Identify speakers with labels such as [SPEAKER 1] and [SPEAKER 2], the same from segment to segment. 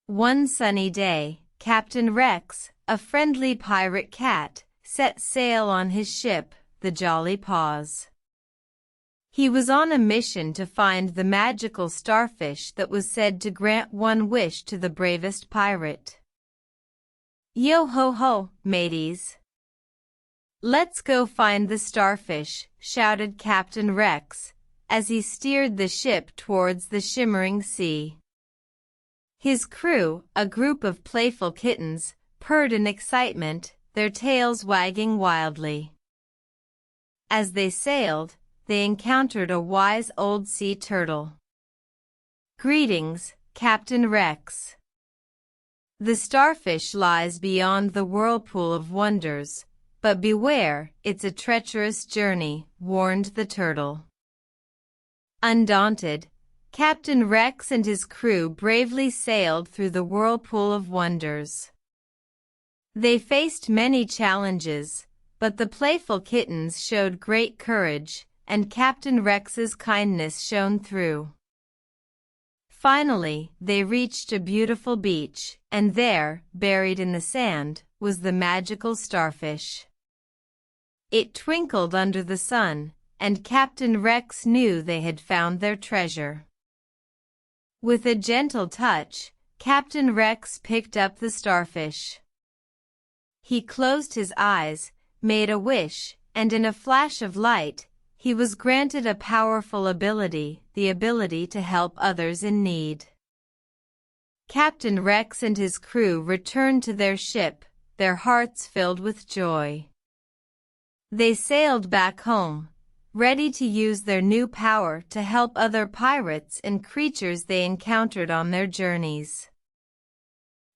[SPEAKER 1] One sunny day, Captain Rex, a friendly pirate cat, set sail on his ship, the Jolly Paws. He was on a mission to find the magical starfish that was said to grant one wish to the bravest pirate. "Yo-ho-ho, mateys! Let's go find the starfish," shouted Captain Rex, as he steered the ship towards the shimmering sea. His crew, a group of playful kittens, purred in excitement, their tails wagging wildly. As they sailed, they encountered a wise old sea turtle. "Greetings, Captain Rex. The starfish lies beyond the Whirlpool of Wonders, but beware, it's a treacherous journey," warned the turtle. Undaunted, Captain Rex and his crew bravely sailed through the Whirlpool of Wonders. They faced many challenges, but the playful kittens showed great courage, and Captain Rex's kindness shone through. Finally, they reached a beautiful beach, and there, buried in the sand, was the magical starfish. It twinkled under the sun, and Captain Rex knew they had found their treasure. With a gentle touch, Captain Rex picked up the starfish. He closed his eyes, made a wish, and in a flash of light, he was granted a powerful ability, the ability to help others in need. Captain Rex and his crew returned to their ship, their hearts filled with joy. They sailed back home, ready to use their new power to help other pirates and creatures they encountered on their journeys.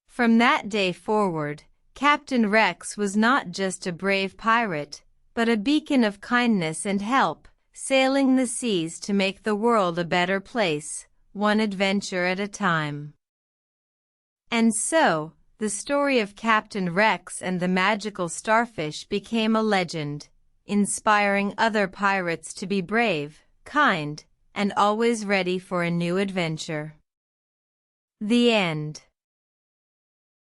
[SPEAKER 1] From that day forward, Captain Rex was not just a brave pirate, but a beacon of kindness and help, sailing the seas to make the world a better place, one adventure at a time. And so, the story of Captain Rex and the magical starfish became a legend, inspiring other pirates to be brave, kind, and always ready for a new adventure. The end.